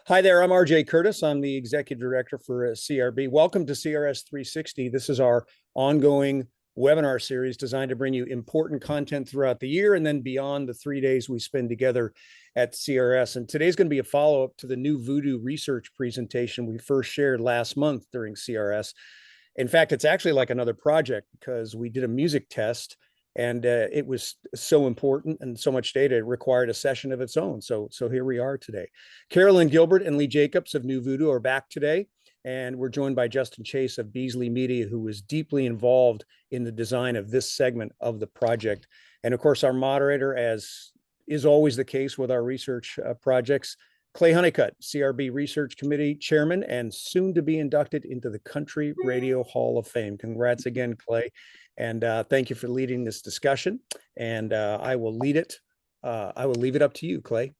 Hi there, I'm RJ Curtis. I'm the Executive Director for CRB. Welcome to CRS360. This is our ongoing webinar series designed to bring you important content throughout the year and then beyond the 3 days we spend together at CRS. And today's going to be a follow-up to the new Voodoo research presentation we first shared last month during CRS. In fact, it's actually like another project because we did a music test and it was so important and so much data, it required a session of its own. So here we are today. Carolyn Gilbert and Lee Jacobs of New Voodoo are back today, and we're joined by Justin Chase of Beasley Media, who was deeply involved in the design of this segment of the project. And of course, our moderator, as is always the case with our research projects, Clay Honeycutt, CRB Research Committee Chairman, and soon to be inducted into the Country Radio Hall of Fame. Congrats again, Clay. And thank you for leading this discussion. And I will leave it up to you, Clay.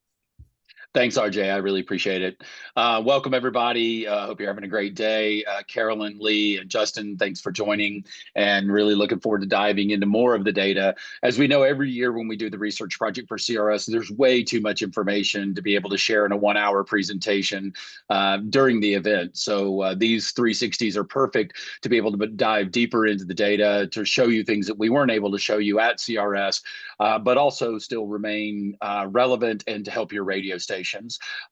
Thanks, RJ. I really appreciate it. Welcome, everybody. Hope you're having a great day. Carolyn, Lee, and Justin, thanks for joining, and really looking forward to diving into more of the data. As we know, every year when we do the research project for CRS, there's way too much information to be able to share in a 1-hour presentation during the event. So these 360s are perfect to be able to dive deeper into the data, to show you things that we weren't able to show you at CRS, but also still remain relevant and to help your radio station.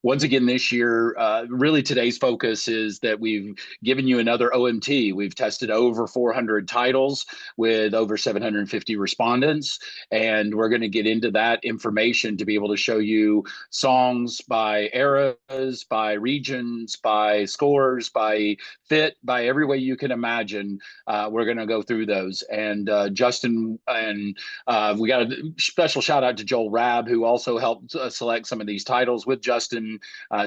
Once again, this year, really today's focus is that we've given you another OMT. We've tested over 400 titles with over 750 respondents, and we're going to get into that information to be able to show you songs by eras, by regions, by scores, by fit, by every way you can imagine. We're going to go through those. And Justin, and we got a special shout out to Joel Rabb, who also helped select some of these titles with Justin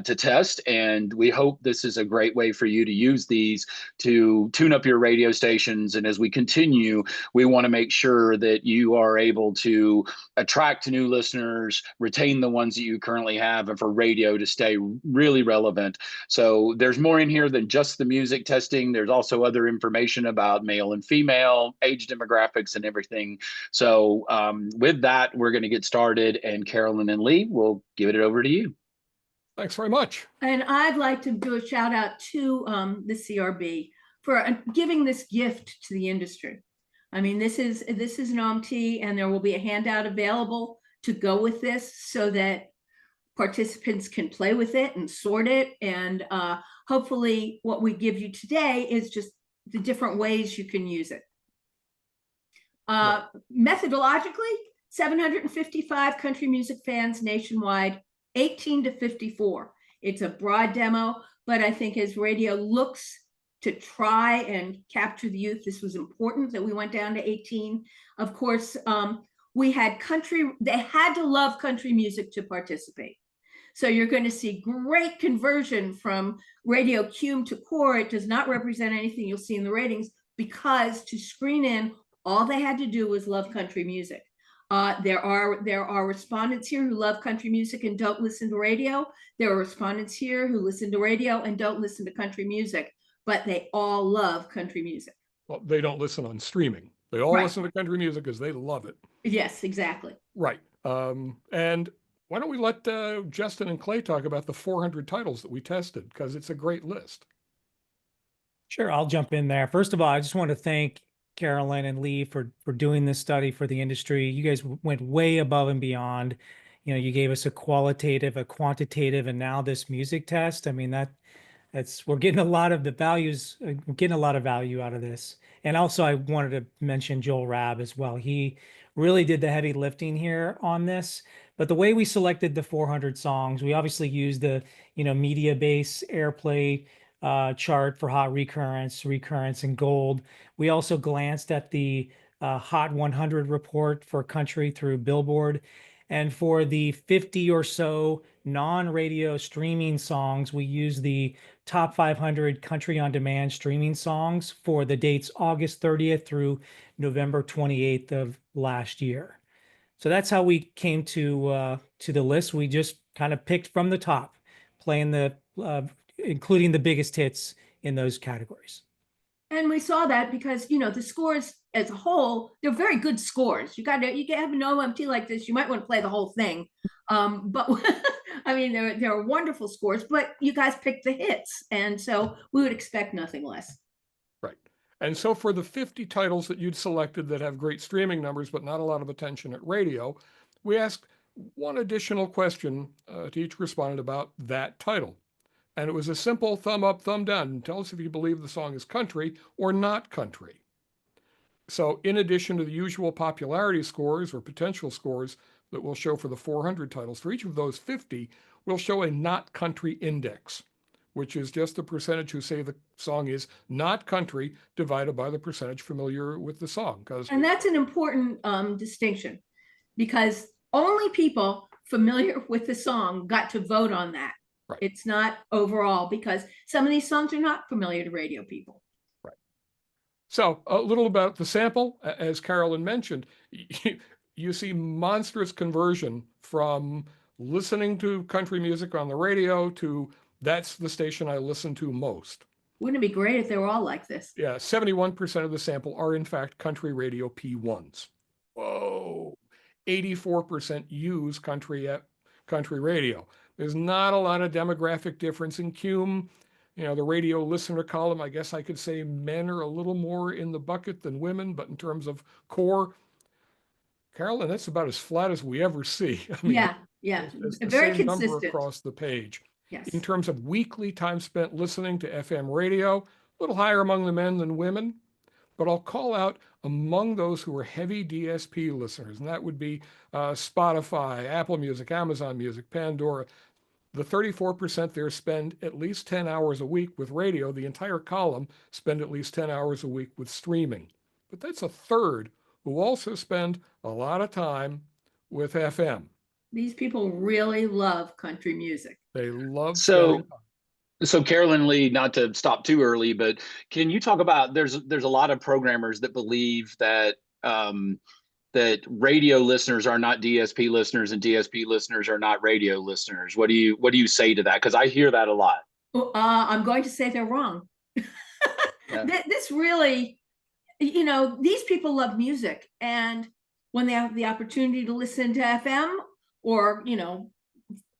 to test, and we hope this is a great way for you to use these to tune up your radio stations. And as we continue, we want to make sure that you are able to attract new listeners, retain the ones that you currently have, and for radio to stay really relevant. So there's more in here than just the music testing. There's also other information about male and female, age demographics, and everything. So with that, we're going to get started, and Carolyn and Lee, we'll give it over to you. Thanks very much. And I'd like to do a shout out to the CRB for giving this gift to the industry. I mean, this is an OMT, and there will be a handout available to go with this so that participants can play with it and sort it. And hopefully what we give you today is just the different ways you can use it. Methodologically, 755 country music fans nationwide, 18 to 54. It's a broad demo, but I think as radio looks to try and capture the youth, this was important that we went down to 18. Of course, we had they had to love country music to participate. So you're going to see great conversion from radio cume to core. It does not represent anything you'll see in the ratings, because to screen in, all they had to do was love country music. There are respondents here who love country music and don't listen to radio. There are respondents here who listen to radio and don't listen to country music, but they all love country music. Well, they don't listen on streaming. They all listen to country music because they love it. Yes, exactly. Right. And why don't we let Justin and Clay talk about the 400 titles that we tested, because it's a great list. Sure, I'll jump in there. First of all, I just want to thank Carolyn and Lee for doing this study for the industry. You guys went way above and beyond. You know, you gave us a qualitative, a quantitative, and now this music test. I mean, we're getting a lot of the values, getting a lot of value out of this. And also I wanted to mention Joel Rabb as well. He really did the heavy lifting here on this. But the way we selected the 400 songs, we obviously used the, media base airplay chart for hot recurrence, and gold. We also glanced at the Hot 100 report for country through Billboard. And for the 50 or so non-radio streaming songs, we used the top 500 country on demand streaming songs for the dates August 30th through November 28th of last year. So that's how we came to the list. We just kind of picked from the top, playing including the biggest hits in those categories. And we saw that because, the scores as a whole, they're very good scores. You have an OMT like this, you might want to play the whole thing. But I mean, there are wonderful scores, but you guys picked the hits. And so we would expect nothing less. Right. And so for the 50 titles that you'd selected that have great streaming numbers, but not a lot of attention at radio, we asked one additional question to each respondent about that title. And it was a simple thumb up, thumb down. Tell us if you believe the song is country or not country. So in addition to the usual popularity scores or potential scores that we'll show for the 400 titles, for each of those 50, we'll show a not country index, which is just the percentage who say the song is not country divided by the percentage familiar with the song. And that's an important distinction, because only people familiar with the song got to vote on that. Right. It's not overall, because some of these songs are not familiar to radio people. Right. So a little about the sample. As Carolyn mentioned, you see monstrous conversion from listening to country music on the radio to that's the station I listen to most. Wouldn't it be great if they were all like this? Yeah, 71% of the sample are in fact country radio P1s. Whoa. 84% use country radio. There's not a lot of demographic difference in Cume. You know, the radio listener column, I guess I could say men are a little more in the bucket than women, but in terms of core, Carolyn, that's about as flat as we ever see. I mean, yeah, it's the very same consistent number across the page. Yes. In terms of weekly time spent listening to FM radio, a little higher among the men than women, but I'll call out among those who are heavy DSP listeners, and that would be Spotify, Apple Music, Amazon Music, Pandora. The 34% there spend at least 10 hours a week with radio. The entire column spend at least 10 hours a week with streaming. But that's a third who also spend a lot of time with FM. These people really love country music. They love So Carolyn Lee, not to stop too early, but can you talk about there's a lot of programmers that believe that that radio listeners are not DSP listeners and DSP listeners are not radio listeners. What do you say to that? Because I hear that a lot. I'm going to say they're wrong. Yeah. This really, you know, these people love music, and when they have the opportunity to listen to FM or, you know,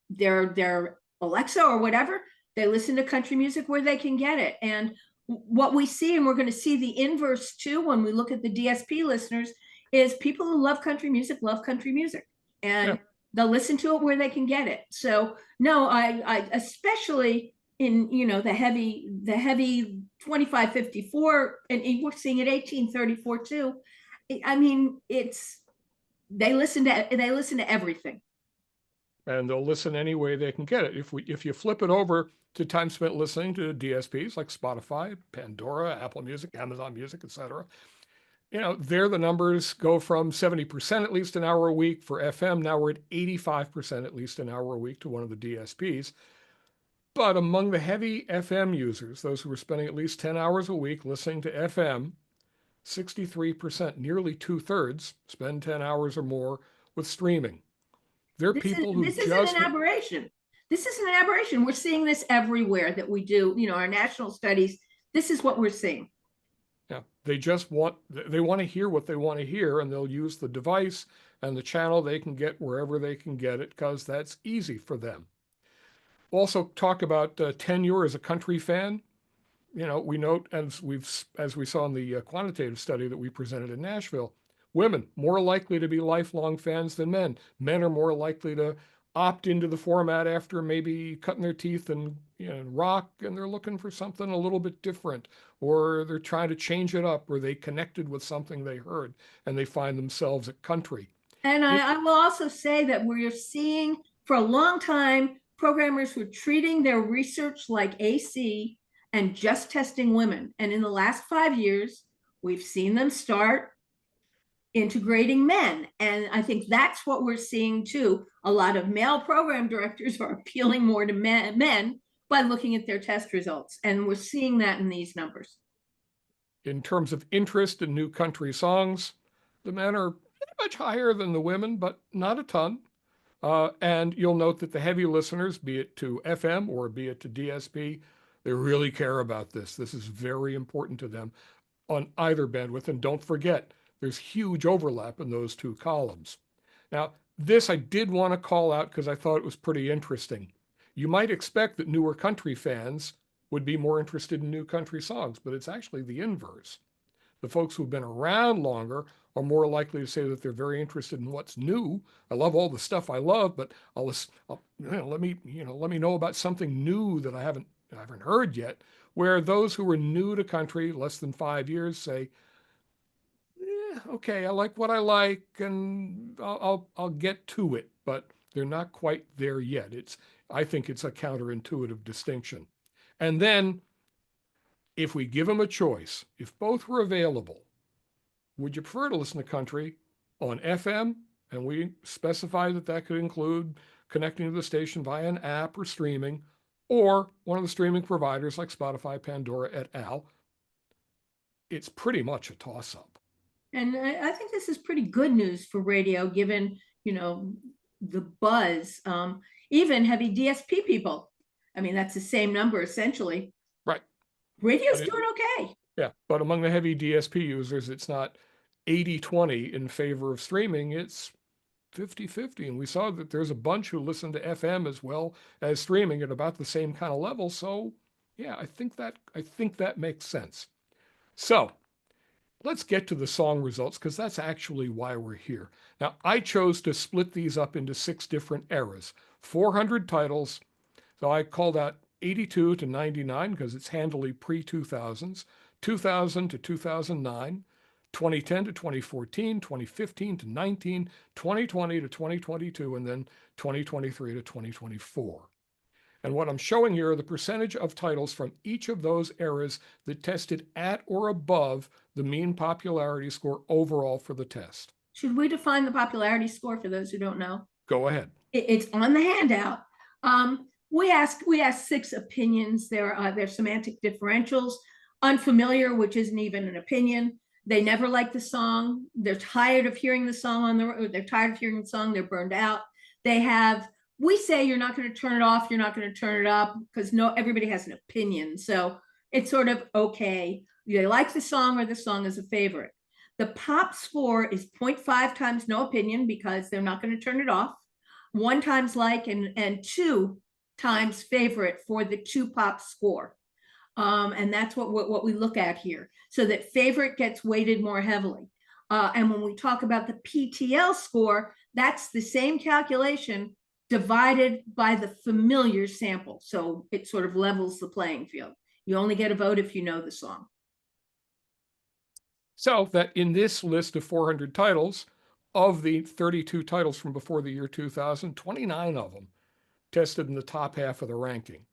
their Alexa or whatever, they listen to country music where they can get it. And what we see, and we're going to see the inverse too when we look at the DSP listeners, is people who love country music, and they'll listen to it where they can get it. So no, I especially in, you know, the heavy 2554, and we're seeing it 1834 too. I mean, they listen to everything. And they'll listen any way they can get it. If you flip it over to time spent listening to DSPs like Spotify, Pandora, Apple Music, Amazon Music, etc., you know, there the numbers go from 70% at least an hour a week for FM. Now we're at 85% at least an hour a week to one of the DSPs. But among the heavy FM users, those who are spending at least 10 hours a week listening to FM, 63%, nearly 2/3, spend 10 hours or more with streaming. There are people who this isn't an aberration. This is an aberration. We're seeing this everywhere that we do, you know, our national studies. This is what we're seeing. Yeah, they want to hear what they want to hear, and they'll use the device and the channel they can get wherever they can get it because that's easy for them. We'll also talk about tenure as a country fan. You know, we note, as we saw in the quantitative study that we presented in Nashville, women more likely to be lifelong fans than men. Men are more likely to opt into the format after maybe cutting their teeth and, you know, rock, and they're looking for something a little bit different, or they're trying to change it up, or they connected with something they heard and they find themselves at country. And I will also say that we're seeing for a long time, programmers were treating their research like AC and just testing women. And in the last 5 years, we've seen them start integrating men. And I think that's what we're seeing too. A lot of male program directors are appealing more to men by looking at their test results. And we're seeing that in these numbers. In terms of interest in new country songs, the men are much higher than the women, but not a ton. And you'll note that the heavy listeners, be it to FM or be it to DSP, they really care about this. This is very important to them on either bandwidth. And don't forget, there's huge overlap in those two columns. Now, This I did want to call out because I thought it was pretty interesting. You might expect that newer country fans would be more interested in new country songs, but it's actually the inverse. The folks who've been around longer are more likely to say that they're very interested in what's new. I love all the stuff I love, but let me know about something new that I haven't heard yet. Where those who are new to country, less than 5 years, say, okay, I like what I like, and I'll get to it, but they're not quite there yet. I think it's a counterintuitive distinction. And then, if we give them a choice, if both were available, would you prefer to listen to country on FM? And we specify that that could include connecting to the station via an app or streaming, or one of the streaming providers like Spotify, Pandora, et al. It's pretty much a toss-up. And I think this is pretty good news for radio, given, the buzz. Even heavy DSP people. I mean, that's the same number essentially. Right. Radio's doing okay. Yeah, but among the heavy DSP users, it's not 80-20 in favor of streaming. It's 50-50. And we saw that there's a bunch who listen to FM as well as streaming at about the same kind of level. So yeah, I think that makes sense. So let's get to the song results, because that's actually why we're here. Now, I chose to split these up into 6 different eras, 400 titles. So I called out 82 to 99 because it's handily pre-2000s, 2000 to 2009, 2010 to 2014, 2015 to 19, 2020 to 2022, and then 2023 to 2024. And what I'm showing here are the percentage of titles from each of those eras that tested at or above the mean popularity score overall for the test. Should we define the popularity score for those who don't know? Go ahead. It's on the handout. We asked 6 opinions. They're semantic differentials. Unfamiliar, which isn't even an opinion. They never like the song. They're tired of hearing the song on the road. They're tired of hearing the song. They're burned out. We say you're not going to turn it off. You're not going to turn it up, because everybody has an opinion. So it's sort of okay. They like the song, or the song is a favorite. The pop score is 0.5 times no opinion, because they're not going to turn it off. 1 times like, and 2 times favorite for the 2 pop score. And that's what we look at here. So that favorite gets weighted more heavily. And when we talk about the PTL score, that's the same calculation divided by the familiar sample. So it sort of levels the playing field. You only get a vote if you know the song. So that in this list of 400 titles, of the 32 titles from before the year 2000, 29 of them tested in the top half of the ranking.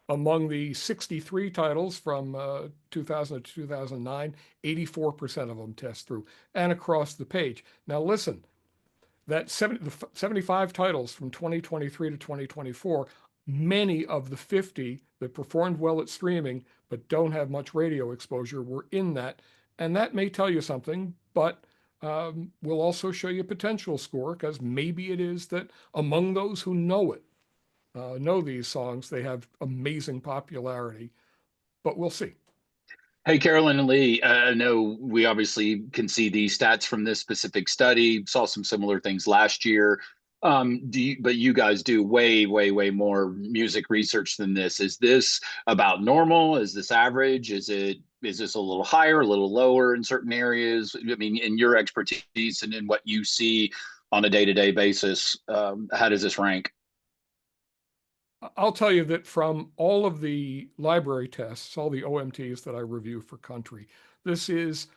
Among the 63 titles from 2000 to 2009, 84% of them test through, and across the page. Now listen, that 75 titles from 2023 to 2024, many of the 50 that performed well at streaming but don't have much radio exposure were in that. And that may tell you something, but will also show you a potential score, because maybe it is that among those who know these songs, they have amazing popularity, but we'll see. Hey, Carolyn and Lee, I know we obviously can see these stats from this specific study, saw some similar things last year. But you guys do way, way, way more music research than this. Is this about normal? Is this average? Is this a little higher, a little lower in certain areas? I mean, in your expertise and in what you see on a day-to-day basis, how does this rank? I'll tell you that from all of the library tests, all the OMTs that I review for country, this is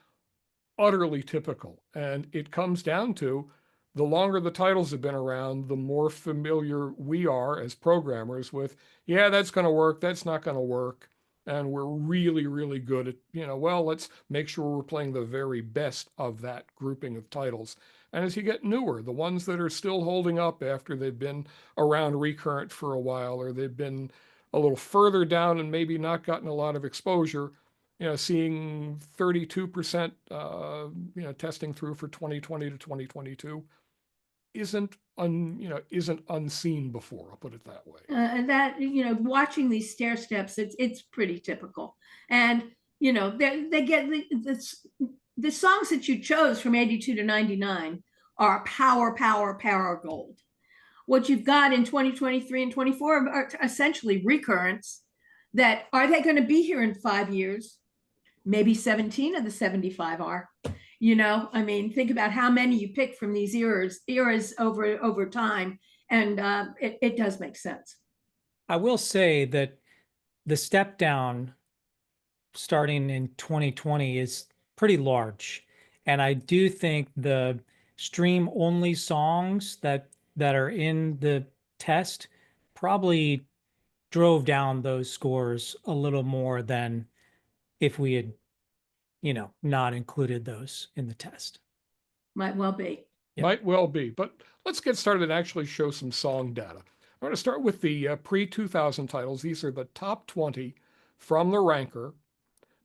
utterly typical. And it comes down to the longer the titles have been around, the more familiar we are as programmers with, yeah, that's going to work, that's not going to work. And we're really, really good at, let's make sure we're playing the very best of that grouping of titles. And as you get newer, the ones that are still holding up after they've been around recurrent for a while, or they've been a little further down and maybe not gotten a lot of exposure, seeing 32% testing through for 2020 to 2022 isn't unseen before. I'll put it that way. And that, watching these stair steps, it's pretty typical. And they get the songs that you chose from 82 to 99 are power gold. What you've got in 2023 and 24 are essentially recurrents that are they going to be here in 5 years? Maybe 17 of the 75 are. You know, I mean, think about how many you pick from these eras over time, and it does make sense. I will say that the step down starting in 2020 is pretty large. And I do think the stream only songs that are in the test probably drove down those scores a little more than if we had, not included those in the test. Might well be. Yep. Might well be. But let's get started and actually show some song data. I'm going to start with the pre-2000 titles. These are the top 20 from the ranker.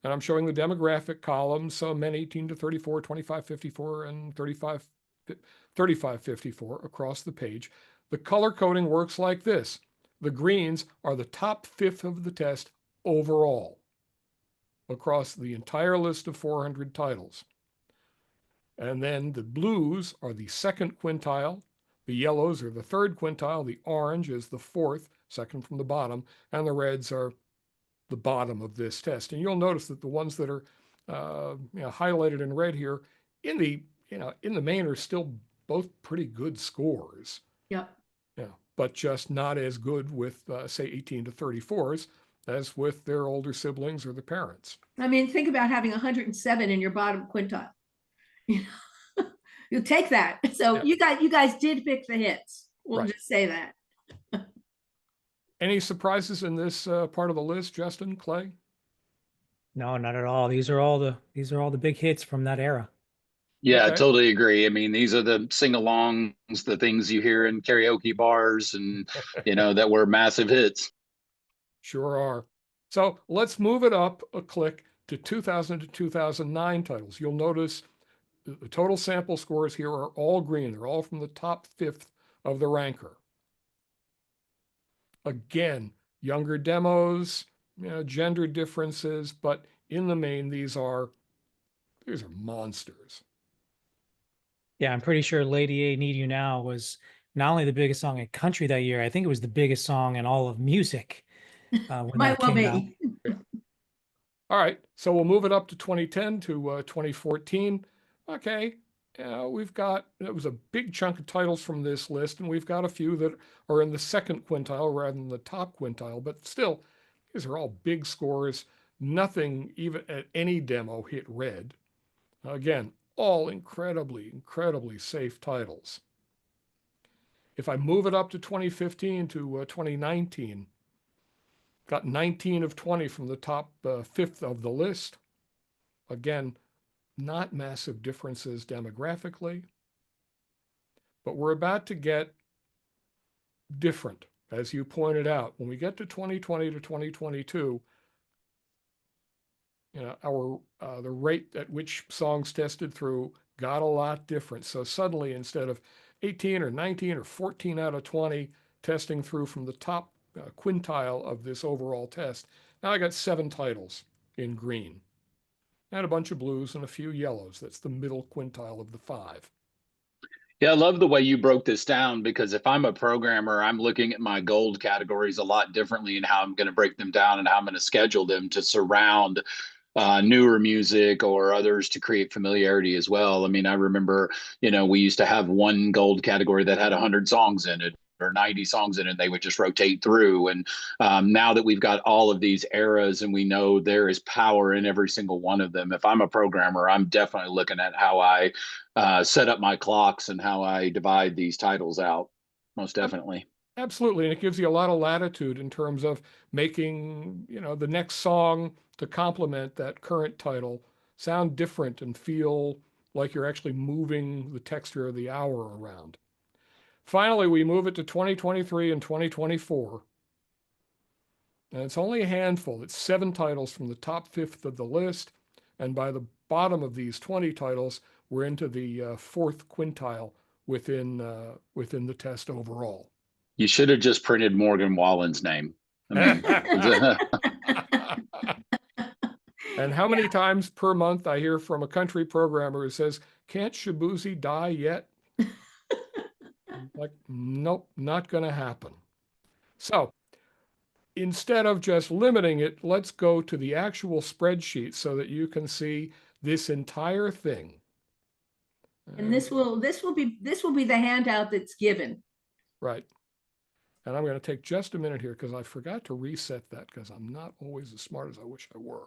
And I'm showing the demographic columns, so men 18 to 34, 25, 54, and 35, 54 across the page. The color coding works like this. The greens are the top fifth of the test overall across the entire list of 400 titles. And then the blues are the second quintile, the yellows are the third quintile, the orange is the fourth, second from the bottom, and the reds are the bottom of this test. And you'll notice that the ones that are highlighted in red here in the main are still both pretty good scores. Yep. Yeah, but just not as good with say 18 to 34s as with their older siblings or the parents. I mean, think about having 107 in your bottom quintile. You'll take that. So yeah. you guys did pick the hits. We'll just say that. Any surprises in this part of the list, Justin, Clay? No, not at all. These are all the big hits from that era. Yeah, okay. I totally agree. I mean, these are the sing-alongs, the things you hear in karaoke bars and, that were massive hits. Sure are. So let's move it up a click to 2000 to 2009 titles. You'll notice the total sample scores here are all green. They're all from the top fifth of the ranker. Again, younger demos, gender differences, but in the main, these are monsters. Yeah, I'm pretty sure Lady A Need You Now was not only the biggest song in country that year, I think it was the biggest song in all of music when Might that well came out. Yeah. All right, so we'll move it up to 2010 to 2014. Okay, it was a big chunk of titles from this list, and we've got a few that are in the second quintile rather than the top quintile, but still, these are all big scores. Nothing, even at any demo, hit red. Again, all incredibly, incredibly safe titles. If I move it up to 2015 to 2019, got 19 of 20 from the top fifth of the list. Again, not massive differences demographically, but we're about to get different, as you pointed out. When we get to 2020 to 2022, the rate at which songs tested through got a lot different. So suddenly, instead of 18 or 19 or 14 out of 20 testing through from the top quintile of this overall test, now I got 7 titles in green and a bunch of blues and a few yellows. That's the middle quintile of the 5. Yeah, I love the way you broke this down, because if I'm a programmer, I'm looking at my gold categories a lot differently in how I'm going to break them down and how I'm going to schedule them to surround newer music or others to create familiarity as well. I mean, I remember, we used to have one gold category that had 100 songs in it or 90 songs in it, and they would just rotate through. And now that we've got all of these eras and we know there is power in every single one of them, if I'm a programmer, I'm definitely looking at how I set up my clocks and how I divide these titles out. Most definitely. Absolutely. And it gives you a lot of latitude in terms of making, the next song to complement that current title sound different and feel like you're actually moving the texture of the hour around. Finally, we move it to 2023 and 2024. And it's only a handful. It's 7 titles from the top fifth of the list. And by the bottom of these 20 titles, we're into the fourth quintile within the test overall. You should have just printed Morgan Wallen's name. And how many times per month I hear from a country programmer who says, "Can't Shabuzi die yet?" Like, nope, not going to happen. So instead of just limiting it, let's go to the actual spreadsheet so that you can see this entire thing. And this will be the handout that's given. Right. And I'm going to take just a minute here because I forgot to reset that because I'm not always as smart as I wish I were.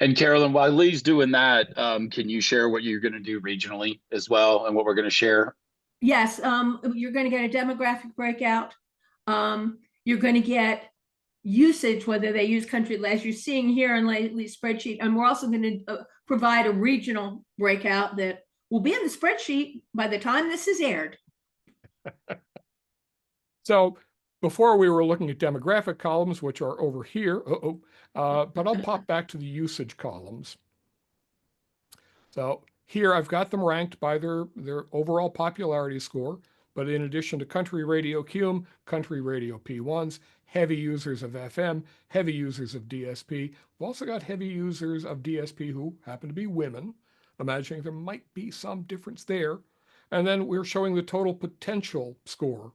And Carolyn, while Lee's doing that, can you share what you're going to do regionally as well and what we're going to share? Yes, you're going to get a demographic breakout. You're going to get usage, whether they use country, as you're seeing here in Lee's spreadsheet. And we're also going to provide a regional breakout that will be in the spreadsheet by the time this is aired. So before we were looking at demographic columns, which are over here, but I'll pop back to the usage columns. So here I've got them ranked by their overall popularity score, but in addition to country radio QM, country radio P1s, heavy users of FM, heavy users of DSP, we've also got heavy users of DSP who happen to be women, imagining there might be some difference there. And then we're showing the total potential score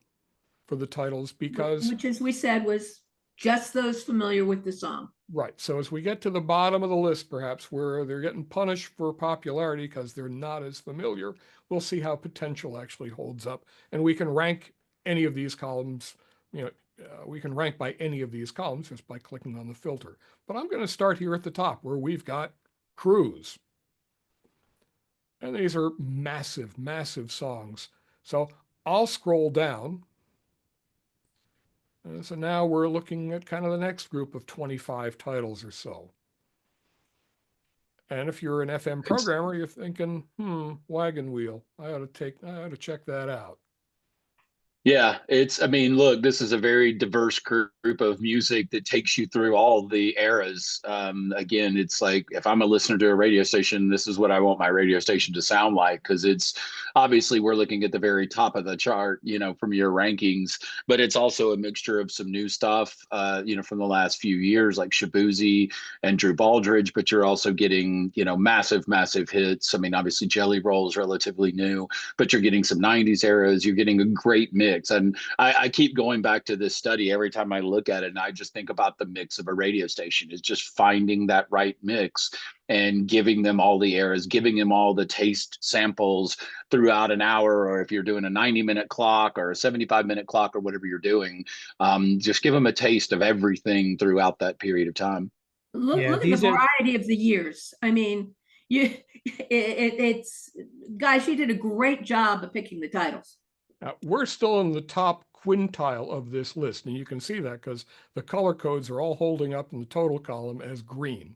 for the titles because, which, as we said, was just those familiar with the song. right. So as we get to the bottom of the list, perhaps where they're getting punished for popularity because they're not as familiar, we'll see how potential actually holds up. And we can rank any of these columns, we can rank by any of these columns just by clicking on the filter. But I'm going to start here at the top where we've got cruise. And these are massive, massive songs. So I'll scroll down. So now we're looking at kind of the next group of 25 titles or so. And if you're an FM programmer, you're thinking, wagon wheel. I ought to check that out. Yeah, look, this is a very diverse group of music that takes you through all the eras. Again, it's like if I'm a listener to a radio station, this is what I want my radio station to sound like, because it's obviously we're looking at the very top of the chart, from your rankings, but it's also a mixture of some new stuff, from the last few years, like Shabuzi and Drew Baldridge, but you're also getting, massive, massive hits. I mean, obviously Jelly Roll is relatively new, but you're getting some 90s eras. You're getting a great mix. And I keep going back to this study every time I look at it, and I just think about the mix of a radio station is just finding that right mix and giving them all the eras, giving them all the taste samples throughout an hour, or if you're doing a 90-minute clock or a 75-minute clock or whatever you're doing, just give them a taste of everything throughout that period of time. Look at the variety of the years. I mean, it's guys, you did a great job of picking the titles. We're still in the top quintile of this list, and you can see that because the color codes are all holding up in the total column as green.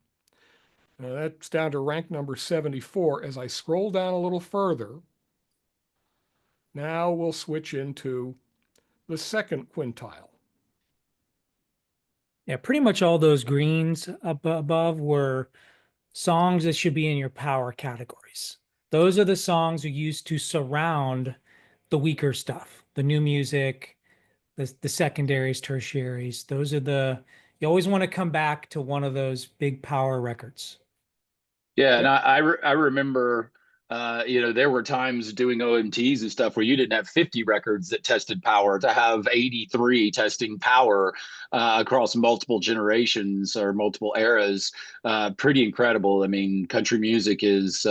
That's down to rank number 74. As I scroll down a little further, now we'll switch into the second quintile. Yeah, pretty much all those greens up above were songs that should be in your power categories. Those are the songs you used to surround the weaker stuff, the new music, the secondaries, tertiaries. Those are you always want to come back to one of those big power records. Yeah, and I remember, there were times doing OMTs and stuff where you didn't have 50 records that tested power. To have 83 testing power across multiple generations or multiple eras, pretty incredible. I mean, country music is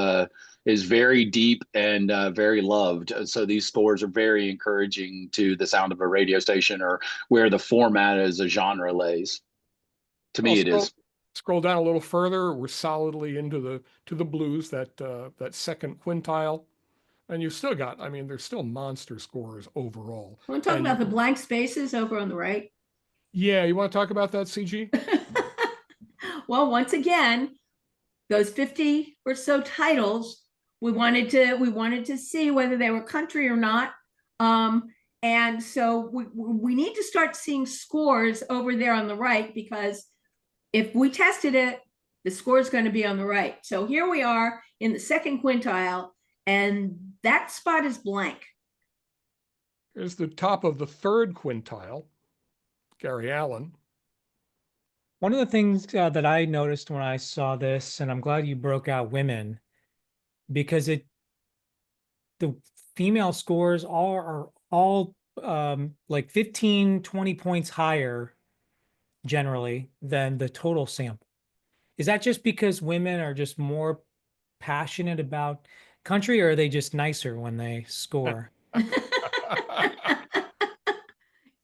very deep and very loved. So these scores are very encouraging to the sound of a radio station or where the format as a genre lays. To me, it is. Scroll down a little further. We're solidly into the blues, that second quintile, and you've still got. I mean, there's still monster scores overall. Want to talk about the blank spaces over on the right? Yeah, you want to talk about that, CG? Well, once again, those 50 or so titles, we wanted to see whether they were country or not. And so we need to start seeing scores over there on the right, because if we tested it, the score is going to be on the right. So here we are in the second quintile, and that spot is blank. Here's the top of the third quintile, Gary Allen. One of the things that I noticed when I saw this, and I'm glad you broke out women, because the female scores are all like 15, 20 points higher generally than the total sample. Is that just because women are just more passionate about country, or are they just nicer when they score?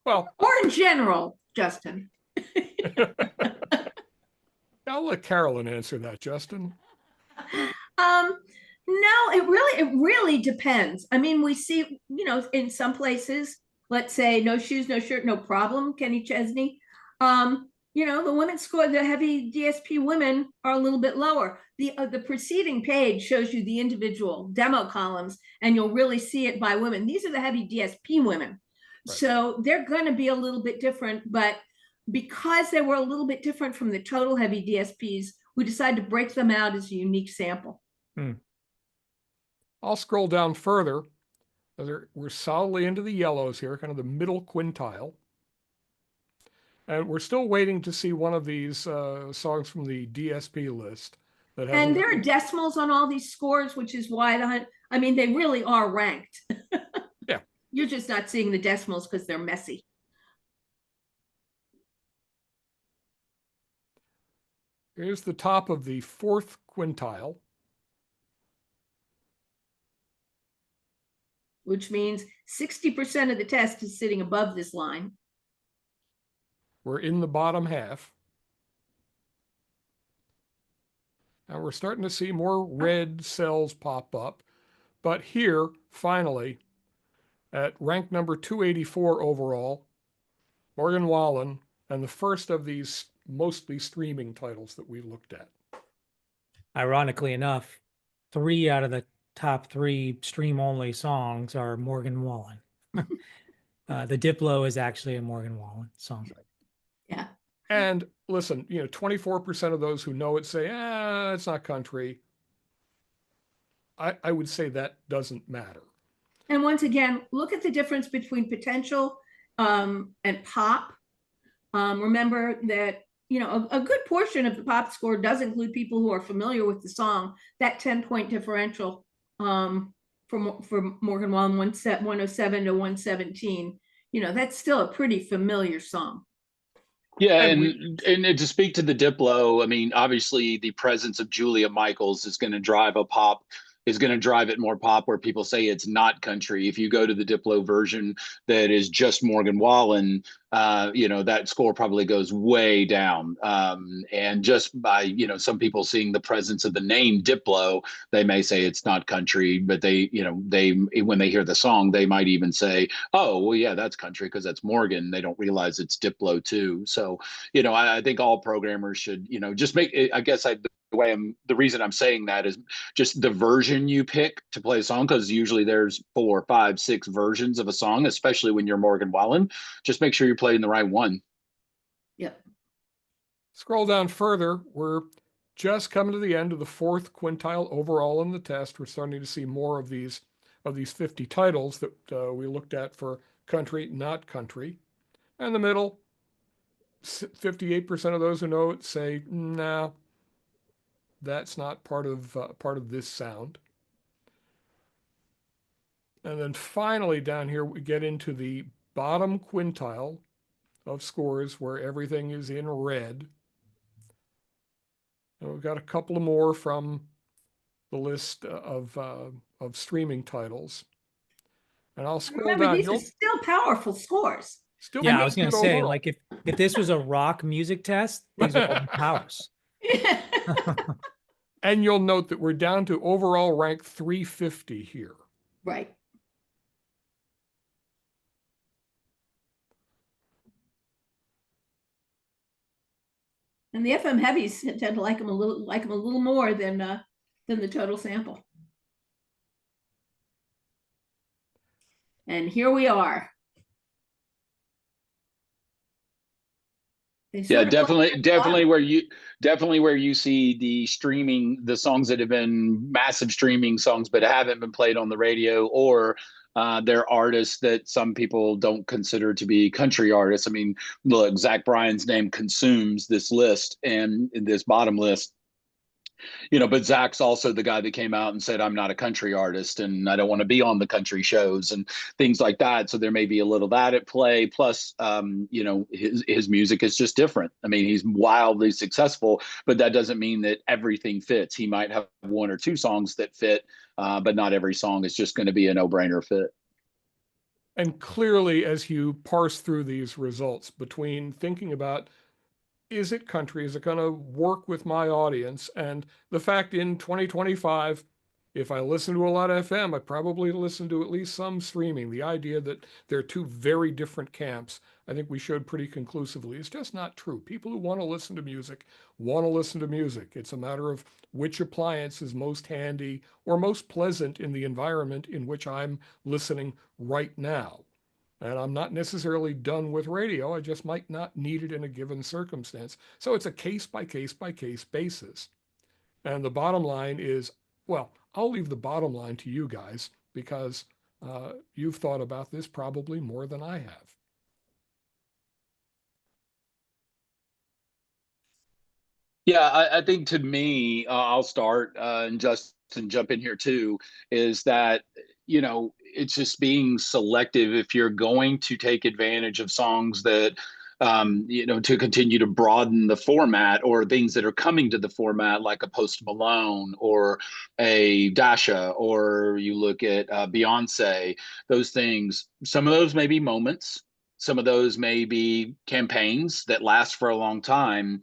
Well, Or in general, Justin. I'll let Carolyn answer that, Justin. No, it really depends. I mean, we see, in some places, let's say no shoes, no shirt, no problem, Kenny Chesney. The women score, the heavy DSP women are a little bit lower. The preceding page shows you the individual demo columns, and you'll really see it by women. These are the heavy DSP women. Right. So they're going to be a little bit different, but because they were a little bit different from the total heavy DSPs, we decided to break them out as a unique sample. I'll scroll down further. We're solidly into the yellows here, kind of the middle quintile. And we're still waiting to see one of these songs from the DSP list. And there are decimals on all these scores, which is why they really are ranked. Yeah. You're just not seeing the decimals because they're messy. Here's the top of the fourth quintile. Which means 60% of the test is sitting above this line. We're in the bottom half. And we're starting to see more red cells pop up. But here, finally, at rank number 284 overall, Morgan Wallen, and the first of these mostly streaming titles that we looked at. Ironically enough, 3 out of the top 3 stream-only songs are Morgan Wallen. The Diplo is actually a Morgan Wallen song. Yeah. And listen, 24% of those who know it say, it's not country. I would say that doesn't matter. And once again, look at the difference between potential and pop. Remember that, a good portion of the pop score does include people who are familiar with the song. That 10-point differential for Morgan Wallen, 107 to 117, that's still a pretty familiar song. Yeah, and to speak to the Diplo, I mean, obviously the presence of Julia Michaels is going to drive it more pop, where people say it's not country. If you go to the Diplo version that is just Morgan Wallen, that score probably goes way down. And just by, some people seeing the presence of the name Diplo, they may say it's not country, but when they hear the song, they might even say, oh, well, yeah, that's country because that's Morgan. They don't realize it's Diplo too. So, I think all programmers should, just make it, I guess the reason I'm saying that is just the version you pick to play a song, because usually there's 4, 5, 6 versions of a song, especially when you're Morgan Wallen. Just make sure you're playing the right one. Yep. Scroll down further. We're just coming to the end of the fourth quintile overall in the test. We're starting to see more of these 50 titles that we looked at for country, not country. And the middle, 58% of those who know it say, nah, that's not part of this sound. And then finally down here, we get into the bottom quintile of scores where everything is in red. And we've got a couple more from the list of streaming titles. And I'll scroll Remember, down. these are still powerful scores. Still, yeah, I was going to say, overall. like if this was a rock music test, these are all powers. And you'll note that we're down to overall rank 350 here. Right. And the FM heavies tend to like them a little more than the total sample. And here we are. Yeah, definitely where you see the songs that have been massive streaming songs but haven't been played on the radio, or they're artists that some people don't consider to be country artists. I mean, look, Zach Bryan's name consumes this list, and in this bottom list, But Zach's also the guy that came out and said, I'm not a country artist and I don't want to be on the country shows and things like that. So there may be a little that at play. Plus, his music is just different. I mean, he's wildly successful, but that doesn't mean that everything fits. He might have one or two songs that fit, but not every song is just going to be a no-brainer fit. And clearly, as you parse through these results between thinking about, is it country? Is it going to work with my audience? And the fact in 2025, if I listen to a lot of FM, I probably listen to at least some streaming. The idea that there are two very different camps, I think we showed pretty conclusively, is just not true. People who want to listen to music want to listen to music. It's a matter of which appliance is most handy or most pleasant in the environment in which I'm listening right now. And I'm not necessarily done with radio. I just might not need it in a given circumstance. So it's a case by case by case basis. And the bottom line is, well, I'll leave the bottom line to you guys because you've thought about this probably more than I have. Yeah, I think to me, I'll start and Justin jump in here too, is that, it's just being selective if you're going to take advantage of songs that, to continue to broaden the format or things that are coming to the format like a Post Malone or a Dasha, or you look at Beyonce, those things, some of those may be moments. Some of those may be campaigns that last for a long time.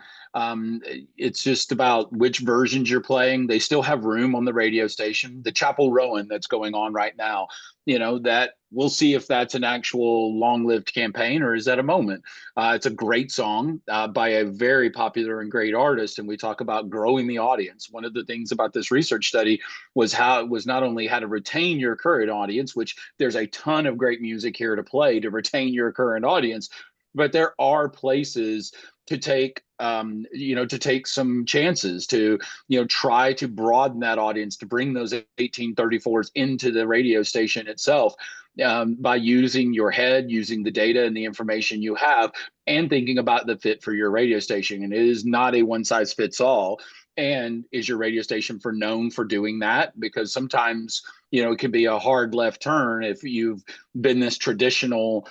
It's just about which versions you're playing. They still have room on the radio station. The Chapel Rowan that's going on right now, that we'll see if that's an actual long-lived campaign or is that a moment. It's a great song by a very popular and great artist, and we talk about growing the audience. One of the things about this research study was how it was not only how to retain your current audience, which there's a ton of great music here to play to retain your current audience, but there are places to take to take some chances to try to broaden that audience, to bring those 1834s into the radio station itself, by using your head, using the data and the information you have, and thinking about the fit for your radio station. And it is not a one size fits all. And is your radio station known for doing that? Because sometimes it can be a hard left turn if you've been this traditional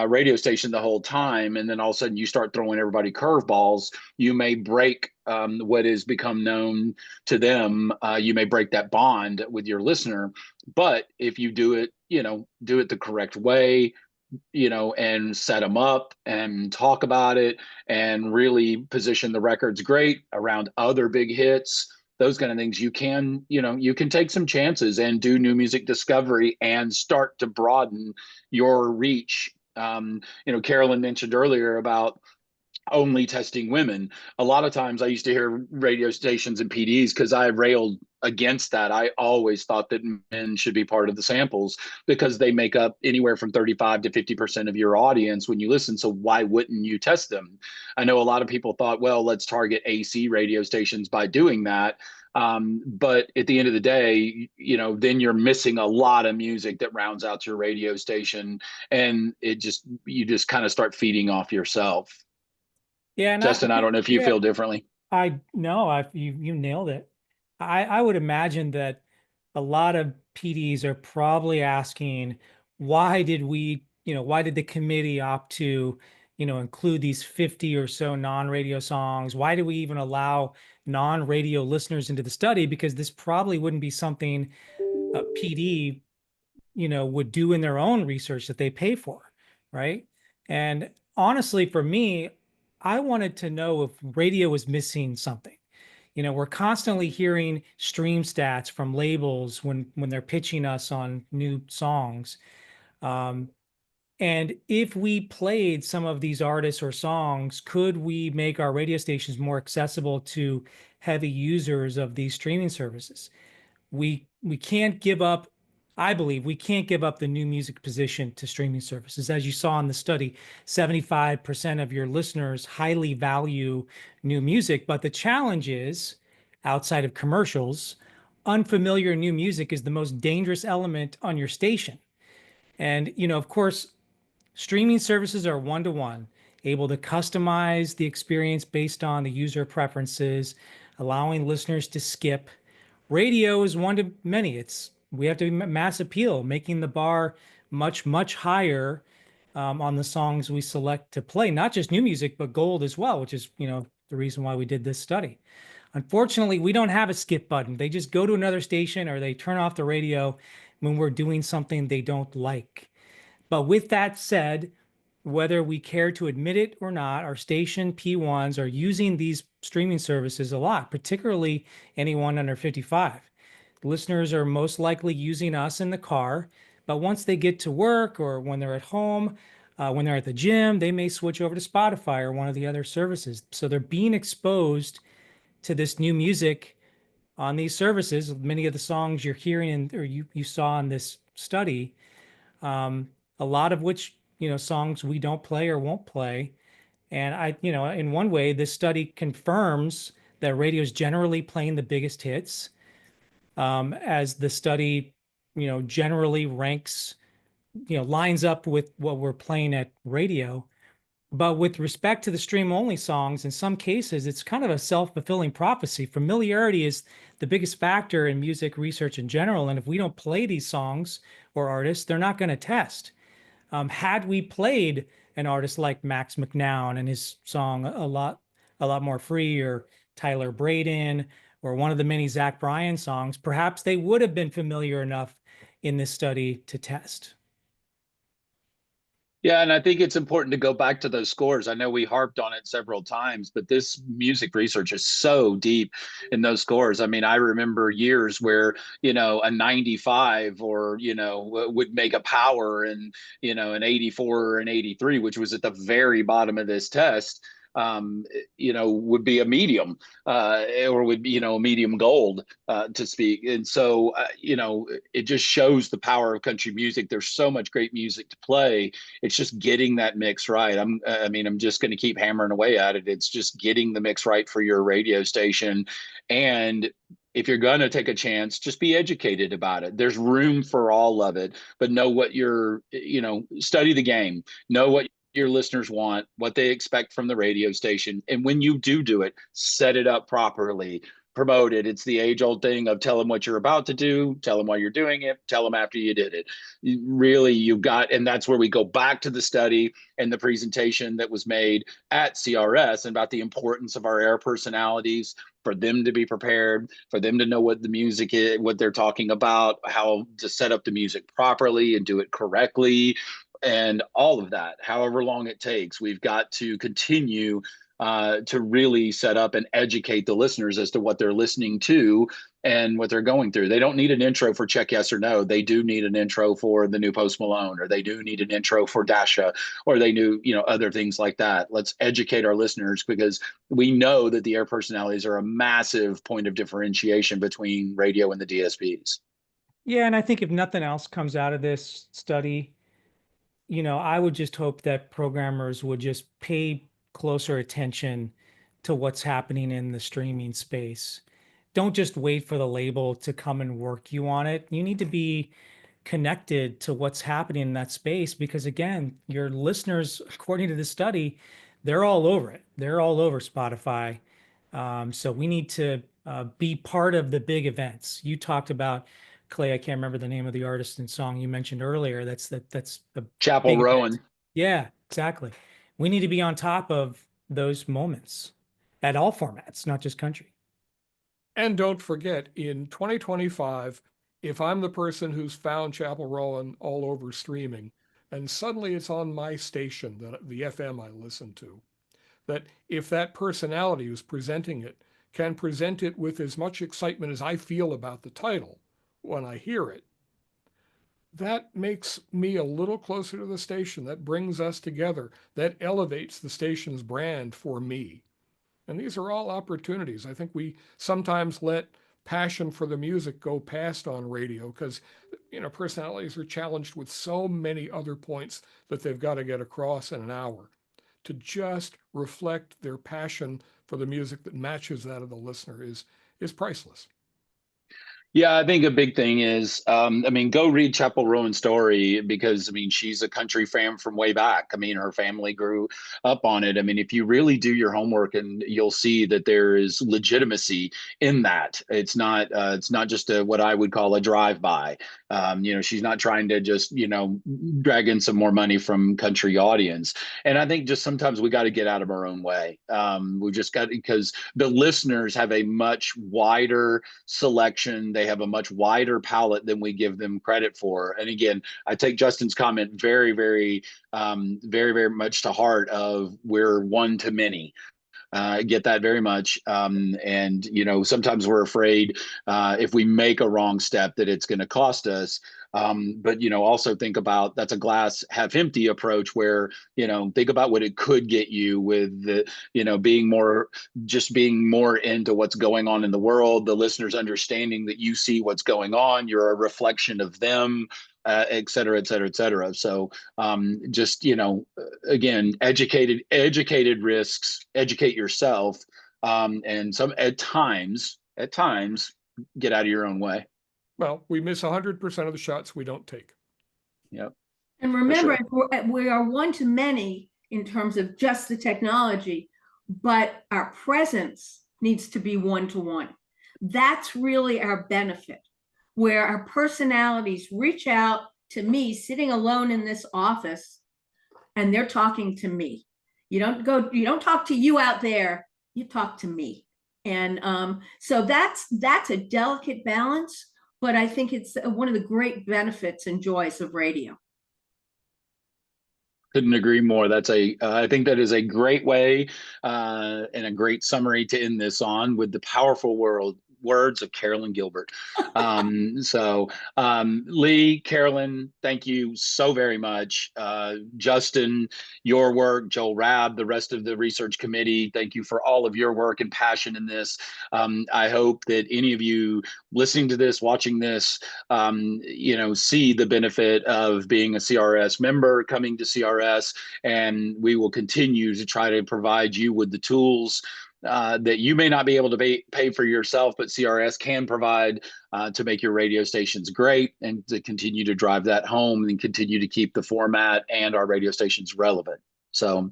radio station the whole time, and then all of a sudden you start throwing everybody curveballs. You may break what has become known to them. You may break that bond with your listener. But if you do it, do it the correct way, and set them up and talk about it and really position the records great around other big hits, those kind of things, you can take some chances and do new music discovery and start to broaden your reach. Carolyn mentioned earlier about only testing women. A lot of times I used to hear radio stations and PDs, because I railed against that. I always thought that men should be part of the samples because they make up anywhere from 35 to 50% of your audience when you listen. So why wouldn't you test them? I know a lot of people thought, well, let's target AC radio stations by doing that. But at the end of the day, then you're missing a lot of music that rounds out your radio station, and you just kind of start feeding off yourself. Yeah, and Justin, I don't know if you feel differently. You nailed it. I would imagine that a lot of PDs are probably asking, why did the committee opt to, include these 50 or so non-radio songs? Why do we even allow non-radio listeners into the study? Because this probably wouldn't be something a PD, would do in their own research that they pay for, right? And honestly, for me, I wanted to know if radio was missing something. We're constantly hearing stream stats from labels when they're pitching us on new songs. And if we played some of these artists or songs, could we make our radio stations more accessible to heavy users of these streaming services? We can't give up, I believe, we can't give up the new music position to streaming services. As you saw in the study, 75% of your listeners highly value new music, but the challenge is, outside of commercials, unfamiliar new music is the most dangerous element on your station. And, of course, streaming services are one-to-one, able to customize the experience based on the user preferences. allowing listeners to skip. Radio is one to many. We have to be mass appeal, making the bar much, much higher on the songs we select to play, not just new music, but gold as well, which is, the reason why we did this study. Unfortunately, we don't have a skip button. They just go to another station or they turn off the radio when we're doing something they don't like. But with that said, whether we care to admit it or not, our station P1s are using these streaming services a lot, particularly anyone under 55. Listeners are most likely using us in the car, but once they get to work or when they're at home, when they're at the gym, they may switch over to Spotify or one of the other services. So they're being exposed to this new music on these services. Many of the songs you're hearing or you saw in this study, a lot of which, songs we don't play or won't play. And in one way, this study confirms that radio is generally playing the biggest hits, as the study, generally ranks, lines up with what we're playing at radio. But with respect to the stream only songs, in some cases, it's kind of a self-fulfilling prophecy. Familiarity is the biggest factor in music research in general. And if we don't play these songs or artists, they're not going to test. Had we played an artist like Max McNown and his song a lot more free, or Tyler Braden, or one of the many Zach Bryan songs, perhaps they would have been familiar enough in this study to test. Yeah, and I think it's important to go back to those scores. I know we harped on it several times, but this music research is so deep in those scores. I mean, I remember years where, a 95 or, would make a power, and, an 84 or an 83, which was at the very bottom of this test, would be a medium, or would be, a medium gold, to speak. And so, it just shows the power of country music. There's so much great music to play. It's just getting that mix right. I'm just going to keep hammering away at it. It's just getting the mix right for your radio station. And if you're going to take a chance, just be educated about it. There's room for all of it, but know what study the game, know what your listeners want, what they expect from the radio station. And when you do it, set it up properly, promote it. It's the age old thing of tell them what you're about to do, tell them why you're doing it, tell them after you did it. And that's where we go back to the study and the presentation that was made at CRS about the importance of our air personalities, for them to be prepared, for them to know what the music is, what they're talking about, how to set up the music properly and do it correctly, and all of that. However long it takes, we've got to continue to really set up and educate the listeners as to what they're listening to and what they're going through. They don't need an intro for Check Yes or No. They do need an intro for the new Post Malone, or they do need an intro for Dasha, or they do, other things like that. Let's educate our listeners, because we know that the air personalities are a massive point of differentiation between radio and the DSPs. Yeah, and I think if nothing else comes out of this study, I would just hope that programmers would just pay closer attention to what's happening in the streaming space. Don't just wait for the label to come and work you on it. You need to be connected to what's happening in that space, because again, your listeners, according to the study, they're all over it. They're all over Spotify. So we need to be part of the big events. You talked about, Clay, I can't remember the name of the artist and song you mentioned earlier. That's a Chapel big Rowan. event. Yeah, exactly. We need to be on top of those moments at all formats, not just country. And don't forget, in 2025, if I'm the person who's found Chapel Rowan all over streaming, and suddenly it's on my station, the FM I listen to, that if that personality who's presenting it can present it with as much excitement as I feel about the title when I hear it, that makes me a little closer to the station. That brings us together. That elevates the station's brand for me. And these are all opportunities. I think we sometimes let passion for the music go past on radio because, personalities are challenged with so many other points that they've got to get across in an hour. To just reflect their passion for the music that matches that of the listener is priceless. Yeah, I think a big thing is, I mean, go read Chapel Rowan's story, because, I mean, she's a country fan from way back. I mean, her family grew up on it. I mean, if you really do your homework, and you'll see that there is legitimacy in that. It's not just what I would call a drive-by. She's not trying to just, drag in some more money from country audience. And I think just sometimes we got to get out of our own way. We just got, because the listeners have a much wider selection. They have a much wider palette than we give them credit for. And again, I take Justin's comment very, very, very, very much to heart. Of we're one to many. Get that very much. And, sometimes we're afraid if we make a wrong step that it's going to cost us. But, also think about, that's a glass half empty approach where, think about what it could get you with the, being more into what's going on in the world, the listeners understanding that you see what's going on, you're a reflection of them, et cetera, et cetera, et cetera. So just, again, educated risks, educate yourself, and at times, get out of your own way. Well, we miss 100% of the shots we don't take. Yep. And remember, sure. we are one to many in terms of just the technology, but our presence needs to be one to one. That's really our benefit, where our personalities reach out to me sitting alone in this office, and they're talking to me. You don't talk to you out there, you talk to me. And so that's a delicate balance, but I think it's one of the great benefits and joys of radio. Couldn't agree more. I think that is a great way and a great summary to end this on, with the powerful words of Carolyn Gilbert. Lee, Carolyn, thank you so very much. Justin, your work, Joel Rabb, the rest of the research committee, thank you for all of your work and passion in this. I hope that any of you listening to this, watching this, see the benefit of being a CRS member, coming to CRS, and we will continue to try to provide you with the tools that you may not be able to pay for yourself, but CRS can provide to make your radio stations great, and to continue to drive that home and continue to keep the format and our radio stations relevant. So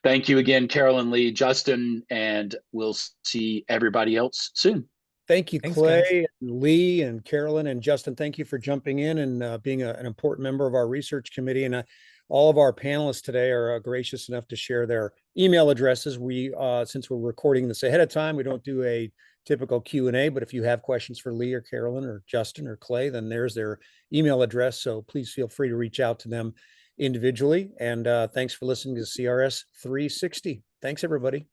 thank you again, Carolyn, Lee, Justin, and we'll see everybody else soon. Thank you, Thanks, Clay, guys. and Lee, and Carolyn, and Justin. Thank you for jumping in and being an important member of our research committee. And all of our panelists today are gracious enough to share their email addresses. We, since we're recording this ahead of time, we don't do a typical Q&A, but if you have questions for Lee or Carolyn or Justin or Clay, then there's their email address. So please feel free to reach out to them individually. And thanks for listening to CRS 360. Thanks, everybody.